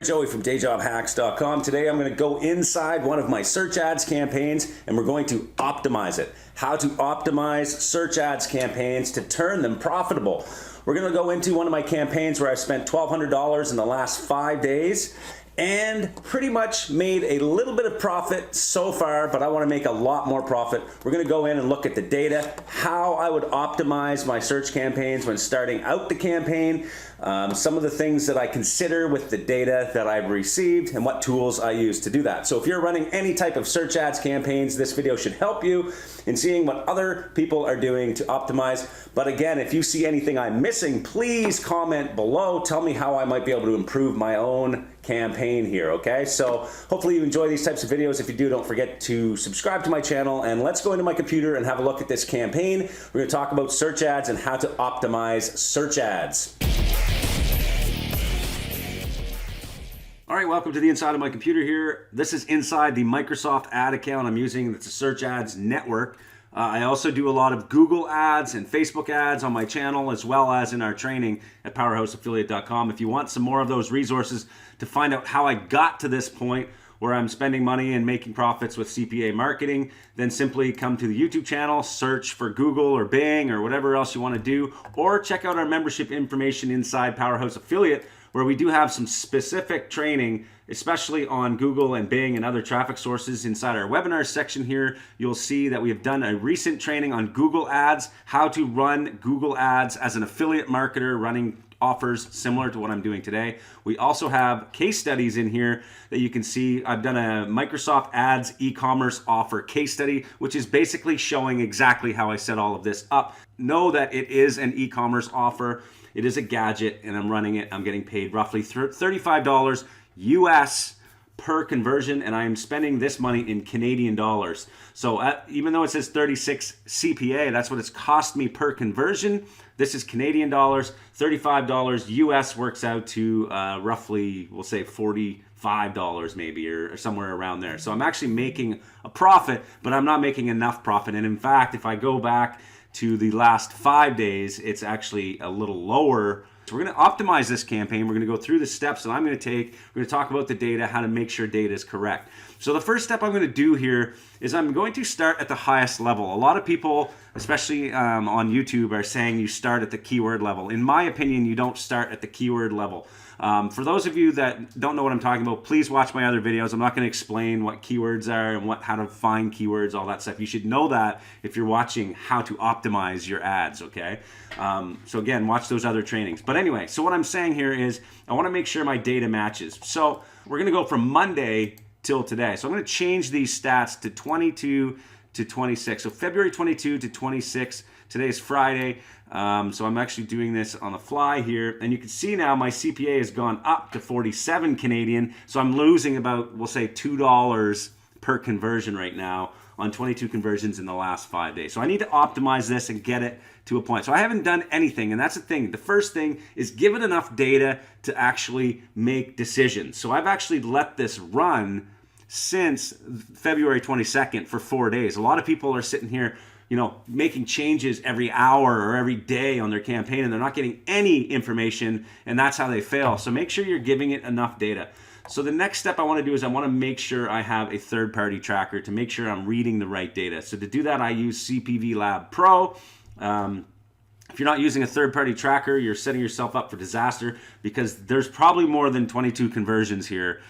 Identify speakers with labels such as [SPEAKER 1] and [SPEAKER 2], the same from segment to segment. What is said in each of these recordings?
[SPEAKER 1] Joey from DayJobHacks.com. Today I'm going to go inside one of my search ads campaigns and we're going to optimize it. How to optimize search ads campaigns to turn them profitable. We're going to go into one of my campaigns where I've spent $1,200 in the last 5 days and pretty much made a little bit of profit so far, but I want to make a lot more profit. We're going to go in and look at the data, how I would optimize my search campaigns when starting out the campaign, some of the things that I consider with the data that I've received, and what tools I use to do that. So if you're running any type of search ads campaigns, this video should help you in seeing what other people are doing to optimize. But again, if you see anything I'm missing, please comment below. Tell me how I might be able to improve my own campaign here, okay? So hopefully you enjoy these types of videos. If you do, don't forget to subscribe to my channel, and let's go into my computer and have a look at this campaign. We're going to talk about search ads and how to optimize search ads. All right, welcome to the inside of my computer here. This is inside the Microsoft ad account I'm using. It's a search ads network. I also do a lot of Google ads and Facebook ads on my channel, as well as in our training at powerhouseaffiliate.com. If you want some more of those resources to find out how I got to this point where I'm spending money and making profits with CPA marketing, then simply come to the YouTube channel, search for Google or Bing or whatever else you want to do, or check out our membership information inside Powerhouse Affiliate, where we do have some specific training, especially on Google and Bing and other traffic sources. Inside our webinars section here, you'll see that we have done a recent training on Google ads, how to run Google ads as an affiliate marketer running offers similar to what I'm doing today. We also have case studies in here that you can see. I've done a Microsoft Ads e-commerce offer case study, which is basically showing exactly how I set all of this up. Know that it is an e-commerce offer. It is a gadget and I'm running it. I'm getting paid roughly $35 US per conversion, and I am spending this money in Canadian dollars. So even though it says 36 CPA, that's what it's cost me per conversion. This is Canadian dollars. $35 US works out to roughly, we'll say $45 maybe, or somewhere around there. So I'm actually making a profit, but I'm not making enough profit. And in fact, if I go back to the last 5 days, it's actually a little lower. So we're going to optimize this campaign. We're going to go through the steps that I'm going to take. We're going to talk about the data, how to make sure data is correct. So the first step I'm going to do here is I'm going to start at the highest level. A lot of people, especially on YouTube, are saying you start at the keyword level. In my opinion, you don't start at the keyword level. For those of you that don't know what I'm talking about, please watch my other videos. I'm not going to explain what keywords are and how to find keywords, all that stuff. You should know that if you're watching how to optimize your ads, okay? So again, watch those other trainings. But anyway, so what I'm saying here is I want to make sure my data matches. So we're going to go from Monday till today. So I'm going to change these stats to 22 to 26. So February 22 to 26. Today is Friday. So I'm actually doing this on the fly here. And you can see now my CPA has gone up to 47 Canadian. So I'm losing about, we'll say $2 per conversion right now on 22 conversions in the last 5 days. So I need to optimize this and get it to a point. So I haven't done anything, and that's the thing. The first thing is give it enough data to actually make decisions. So I've actually let this run since February 22nd for 4 days. A lot of people are sitting here, you know, making changes every hour or every day on their campaign, and they're not getting any information, and that's how they fail. So make sure you're giving it enough data. So the next step I want to do is I want to make sure I have a third-party tracker to make sure I'm reading the right data. So to do that, I use CPV Lab Pro. If you're not using a third-party tracker, you're setting yourself up for disaster, because there's probably more than 22 conversions here,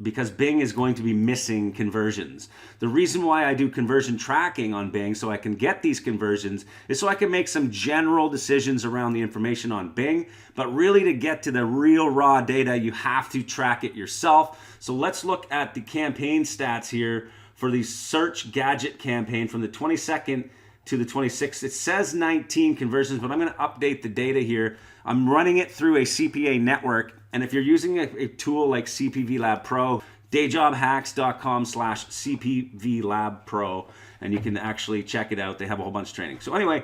[SPEAKER 1] because Bing is going to be missing conversions. The reason why I do conversion tracking on Bing, so I can get these conversions, is so I can make some general decisions around the information on Bing. But really, to get to the real raw data, you have to track it yourself. So let's look at the campaign stats here for the search gadget campaign from the 22nd to the 26th. It says 19 conversions, but I'm going to update the data here. I'm running it through a CPA network, and if you're using a tool like CPV Lab Pro, dayjobhacks.com/CPV Lab Pro, and you can actually check it out. They have a whole bunch of training. So anyway,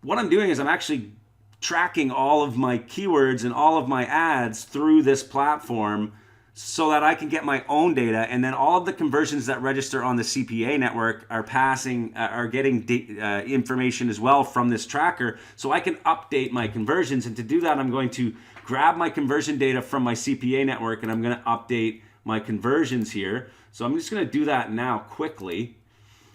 [SPEAKER 1] what I'm doing is I'm actually tracking all of my keywords and all of my ads through this platform so that I can get my own data, and then all of the conversions that register on the CPA network are getting information as well from this tracker, so I can update my conversions. And to do that, I'm going to grab my conversion data from my CPA network and I'm going to update my conversions here. So I'm just going to do that now quickly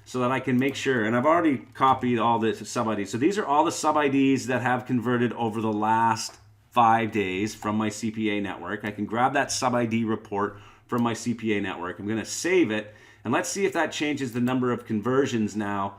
[SPEAKER 1] so that I can make sure. And I've already copied all the sub-IDs. So these are all the sub-IDs that have converted over the last 5 days from my CPA network. I can grab that sub-ID report from my CPA network. I'm going to save it. And let's see if that changes the number of conversions now.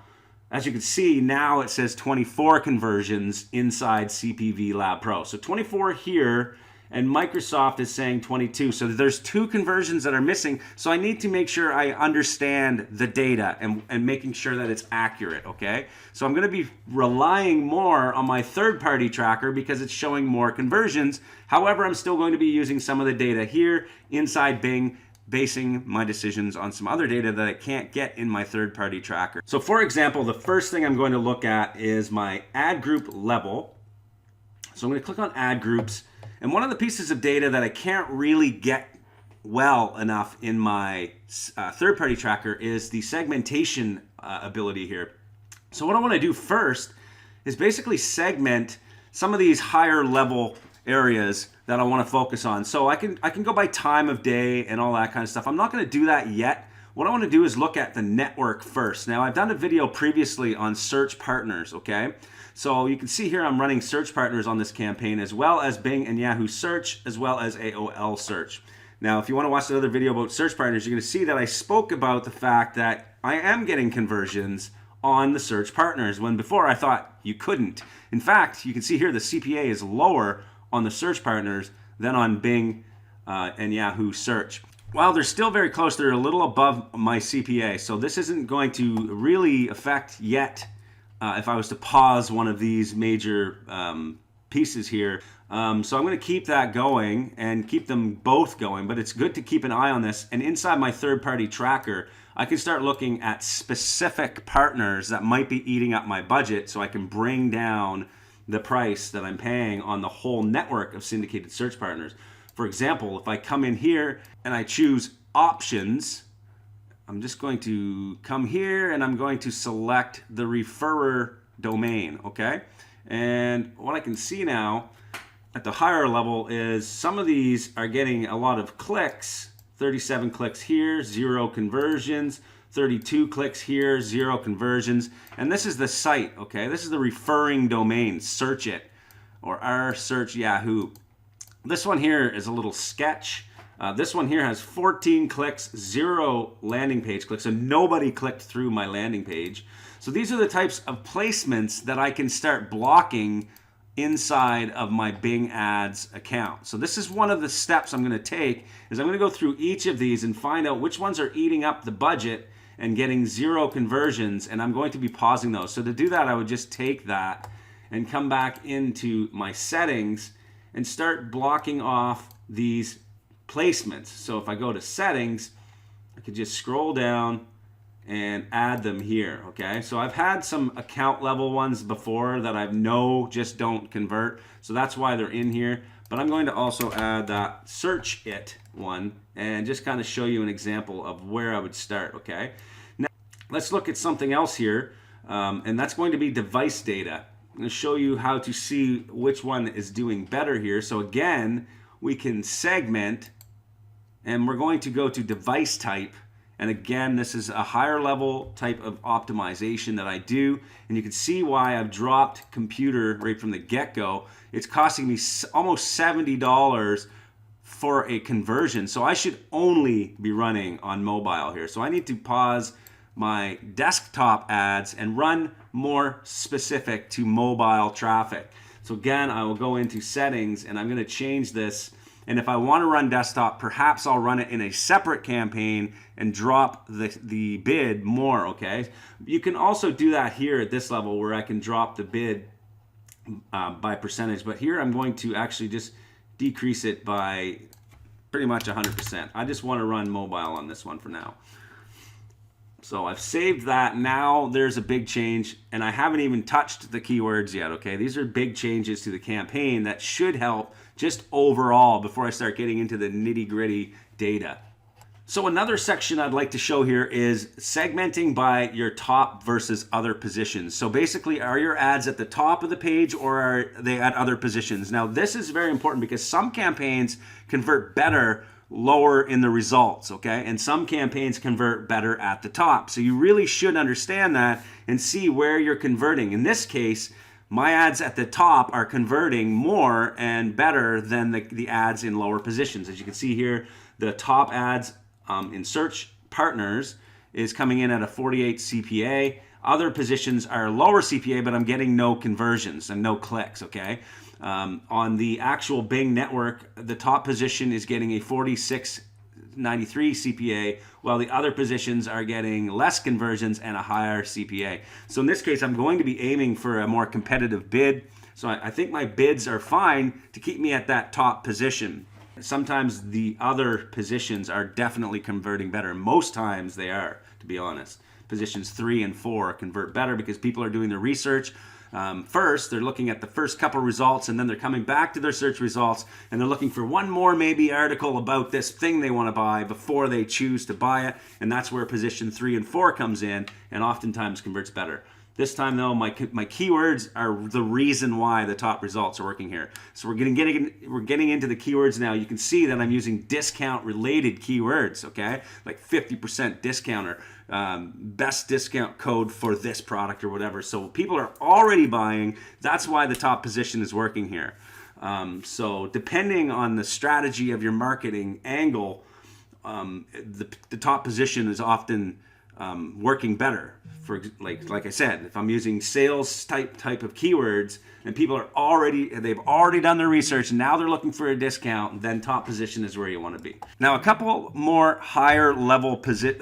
[SPEAKER 1] As you can see, now it says 24 conversions inside CPV Lab Pro. So 24 here, and Microsoft is saying 22. So there's 2 conversions that are missing. So I need to make sure I understand the data and making sure that it's accurate, okay? So I'm gonna be relying more on my third-party tracker because it's showing more conversions. However, I'm still going to be using some of the data here inside Bing, basing my decisions on some other data that I can't get in my third-party tracker. So for example, the first thing I'm going to look at is my ad group level. So I'm going to click on ad groups. And one of the pieces of data that I can't really get well enough in my third-party tracker is the segmentation ability here. So what I want to do first is basically segment some of these higher level areas that I want to focus on. So I can go by time of day and all that kind of stuff. I'm not going to do that yet. What I want to do is look at the network first. Now I've done a video previously on search partners, okay? So you can see here I'm running search partners on this campaign as well as Bing and Yahoo search as well as AOL search. Now if you want to watch another video about search partners, you're going to see that I spoke about the fact that I am getting conversions on the search partners when before I thought you couldn't. In fact, you can see here the CPA is lower on the search partners than on Bing and Yahoo search. While they're still very close, they're a little above my CPA. So this isn't going to really affect yet if I was to pause one of these major pieces here. So I'm going to keep that going and keep them both going, but it's good to keep an eye on this. And inside my third-party tracker, I can start looking at specific partners that might be eating up my budget so I can bring down the price that I'm paying on the whole network of syndicated search partners. For example, if I come in here and I choose options, I'm just going to come here and I'm going to select the referrer domain, okay? And what I can see now at the higher level is some of these are getting a lot of clicks, 37 clicks here, 0 conversions, 32 clicks here, 0 conversions. And this is the site, okay? This is the referring domain, search it, or R search Yahoo. This one here is a little sketch. This one here has 14 clicks, 0 landing page clicks, so nobody clicked through my landing page. So these are the types of placements that I can start blocking inside of my Bing Ads account. So this is one of the steps I'm going to take, is I'm going to go through each of these and find out which ones are eating up the budget and getting 0 conversions, and I'm going to be pausing those. So to do that, I would just take that and come back into my settings and start blocking off these placements. So if I go to settings, I could just scroll down and add them here, okay? So I've had some account level ones before that I know just don't convert, so that's why they're in here. But I'm going to also add that search it one and just kind of show you an example of where I would start, okay? Now, let's look at something else here, and that's going to be device data. I'm going to show you how to see which one is doing better here. So again, we can segment, and we're going to go to device type. And again, this is a higher level type of optimization that I do. And you can see why I've dropped computer right from the get-go. It's costing me almost $70 for a conversion. So I should only be running on mobile here. So I need to pause my desktop ads and run more specific to mobile traffic. So again, I will go into settings and I'm going to change this. And if I want to run desktop, perhaps I'll run it in a separate campaign and drop the bid more, okay? You can also do that here at this level where I can drop the bid by percentage. But here I'm going to actually just decrease it by pretty much 100%. I just want to run mobile on this one for now. So I've saved that. Now there's a big change, and I haven't even touched the keywords yet, okay? These are big changes to the campaign that should help just overall before I start getting into the nitty-gritty data. So another section I'd like to show here is segmenting by your top versus other positions. So basically, are your ads at the top of the page or are they at other positions? Now, this is very important because some campaigns convert better lower in the results, okay? And some campaigns convert better at the top. So you really should understand that and see where you're converting. In this case, my ads at the top are converting more and better than the ads in lower positions. As you can see here, the top ads in search partners is coming in at a 48 CPA. Other positions are lower CPA, but I'm getting no conversions and no clicks, okay? On the actual Bing network, the top position is getting a 46.93 CPA, while the other positions are getting less conversions and a higher CPA. So in this case, I'm going to be aiming for a more competitive bid. So I think my bids are fine to keep me at that top position. Sometimes the other positions are definitely converting better. Most times they are, to be honest. Positions 3 and 4 convert better because people are doing their research. First, they're looking at the first couple results, and then they're coming back to their search results, and they're looking for one more maybe article about this thing they want to buy before they choose to buy it. And that's where position 3 and 4 comes in, and oftentimes converts better. This time, though, my keywords are the reason why the top results are working here. So we're getting into the keywords now. You can see that I'm using discount-related keywords, okay? Like 50% discount or best discount code for this product or whatever. So people are already buying. That's why the top position is working here. So depending on the strategy of your marketing angle, the top position is often working better. For like I said, if I'm using sales type of keywords and people are they've already done their research and now they're looking for a discount, then top position is where you want to be. Now, a couple more higher level pieces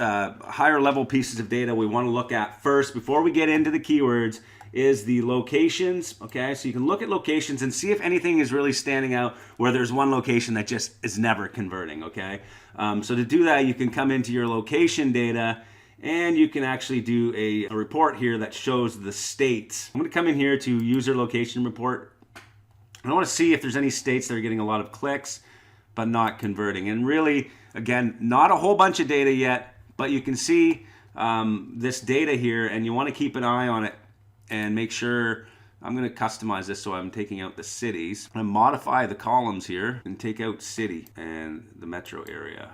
[SPEAKER 1] of data we want to look at first before we get into the keywords is the locations. Okay, so you can look at locations and see if anything is really standing out where there's one location that just is never converting. Okay, so to do that, you can come into your location data. And you can actually do a report here that shows the states. I'm going to come in here to user location report. I want to see if there's any states that are getting a lot of clicks but not converting. And really, again, not a whole bunch of data yet, but you can see this data here, and you want to keep an eye on it and make sure. I'm going to customize this so I'm taking out the cities. I'm going to modify the columns here and take out city and the metro area.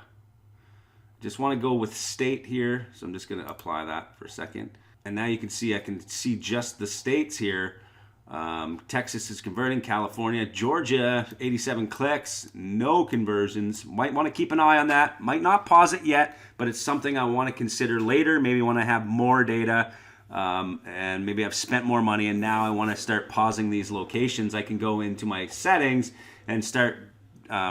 [SPEAKER 1] Just want to go with state here, so I'm just going to apply that for a second. And now you can see I can see just the states here. Texas is converting, California, Georgia, 87 clicks, no conversions. Might want to keep an eye on that. Might not pause it yet, but it's something I want to consider later. Maybe when I have more data and maybe I've spent more money and now I want to start pausing these locations. I can go into my settings and start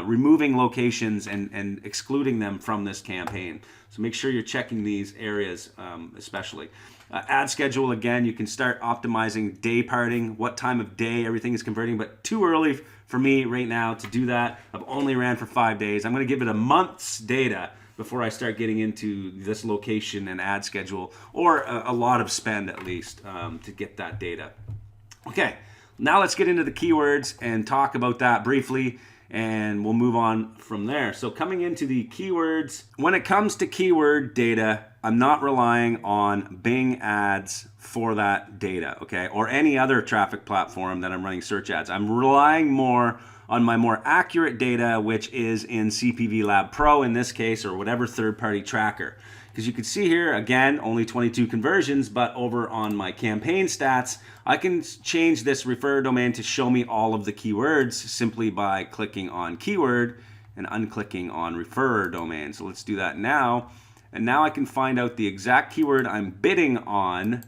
[SPEAKER 1] removing locations and excluding them from this campaign. So make sure you're checking these areas especially. Ad schedule, again, you can start optimizing day parting, what time of day everything is converting, but too early for me right now to do that. I've only ran for 5 days. I'm going to give it a month's data before I start getting into this location and ad schedule, or a lot of spend at least to get that data. Okay, now let's get into the keywords and talk about that briefly, and we'll move on from there. So coming into the keywords, when it comes to keyword data, I'm not relying on Bing ads for that data, okay, or any other traffic platform that I'm running search ads. I'm relying more on my more accurate data, which is in CPV Lab Pro in this case, or whatever third-party tracker. Because you can see here, again, only 22 conversions, but over on my campaign stats, I can change this refer domain to show me all of the keywords simply by clicking on keyword and unclicking on refer domain. So let's do that now. And now I can find out the exact keyword I'm bidding on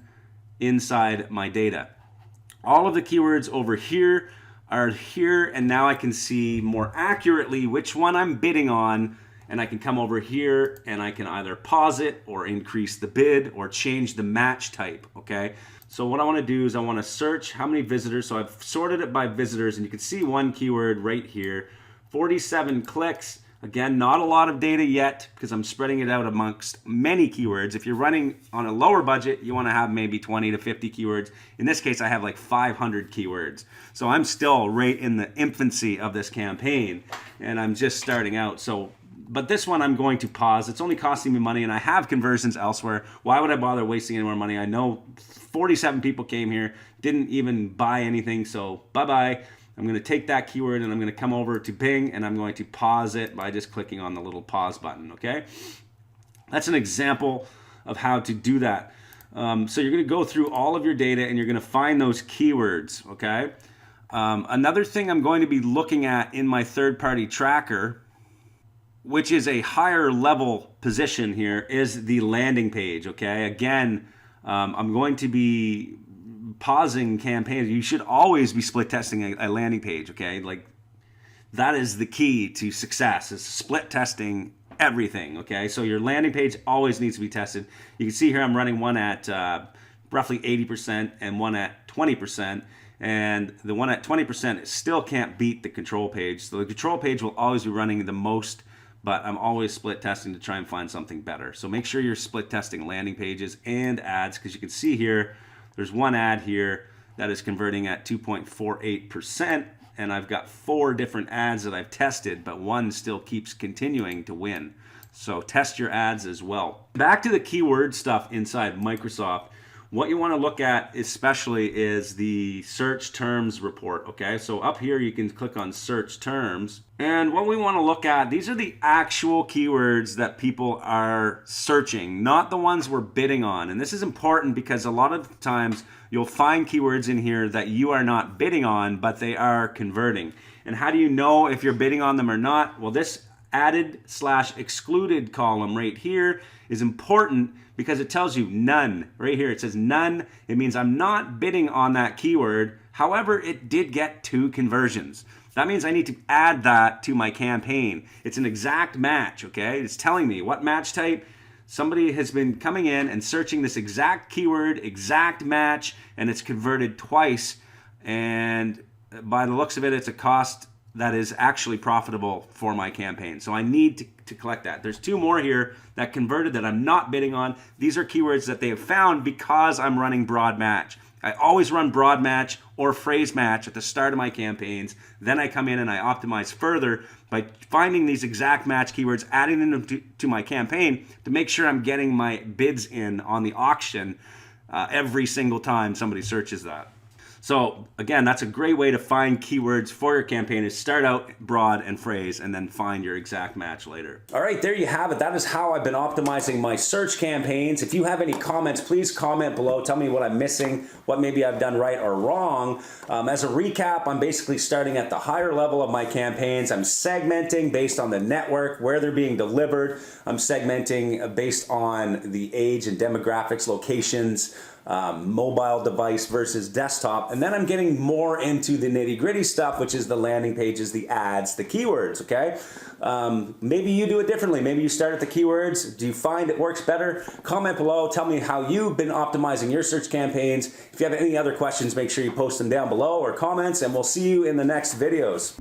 [SPEAKER 1] inside my data. All of the keywords over here are here, and now I can see more accurately which one I'm bidding on. And I can come over here and I can either pause it or increase the bid or change the match type, okay? So what I want to do is I want to search how many visitors. So I've sorted it by visitors, and you can see one keyword right here, 47 clicks. Again, not a lot of data yet because I'm spreading it out amongst many keywords. If you're running on a lower budget, you want to have maybe 20 to 50 keywords. In this case, I have like 500 keywords. So I'm still right in the infancy of this campaign, and I'm just starting out. So But this one I'm going to pause. It's only costing me money and I have conversions elsewhere. Why would I bother wasting any more money? I know 47 people came here, didn't even buy anything, so bye-bye. I'm going to take that keyword and I'm going to come over to Bing and I'm going to pause it by just clicking on the little pause button, okay? That's an example of how to do that. So you're going to go through all of your data and you're going to find those keywords, okay? Another thing I'm going to be looking at in my third-party tracker, which is a higher level position here, is the landing page, okay? Again, I'm going to be pausing campaigns. You should always be split testing a landing page, okay? Like, that is the key to success, is split testing everything, okay? So your landing page always needs to be tested. You can see here I'm running one at roughly 80% and one at 20%. And the one at 20% still can't beat the control page. So the control page will always be running the most, but I'm always split testing to try and find something better. So make sure you're split testing landing pages and ads, because you can see here, there's one ad here that is converting at 2.48%, and I've got 4 different ads that I've tested, but one still keeps continuing to win. So test your ads as well. Back to the keyword stuff inside Microsoft. What you want to look at especially is the search terms report, okay? So up here you can click on search terms. And what we want to look at, these are the actual keywords that people are searching, not the ones we're bidding on. And this is important because a lot of times you'll find keywords in here that you are not bidding on, but they are converting. And how do you know if you're bidding on them or not? Well, this added/excluded column right here is important because it tells you none. Right here it says none. It means I'm not bidding on that keyword. However, it did get 2 conversions. That means I need to add that to my campaign. It's an exact match, okay? It's telling me what match type. Somebody has been coming in and searching this exact keyword, exact match, and it's converted twice. And by the looks of it, it's a cost that is actually profitable for my campaign. So I need to collect that. There's 2 more here that converted that I'm not bidding on. These are keywords that they have found because I'm running broad match. I always run broad match or phrase match at the start of my campaigns. Then I come in and I optimize further by finding these exact match keywords, adding them to my campaign to make sure I'm getting my bids in on the auction every single time somebody searches that. So again, that's a great way to find keywords for your campaign, is start out broad and phrase and then find your exact match later. All right, there you have it. That is how I've been optimizing my search campaigns. If you have any comments, please comment below. Tell me what I'm missing, what maybe I've done right or wrong. As a recap, I'm basically starting at the higher level of my campaigns. I'm segmenting based on the network, where they're being delivered. I'm segmenting based on the age and demographics, locations, mobile device versus desktop, and then I'm getting more into the nitty-gritty stuff, which is the landing pages, the ads, the keywords, okay? Maybe you do it differently. Maybe you start at the keywords. Do you find it works better? Comment below. Tell me how you've been optimizing your search campaigns. If you have any other questions, make sure you post them down below or comments, and we'll see you in the next videos.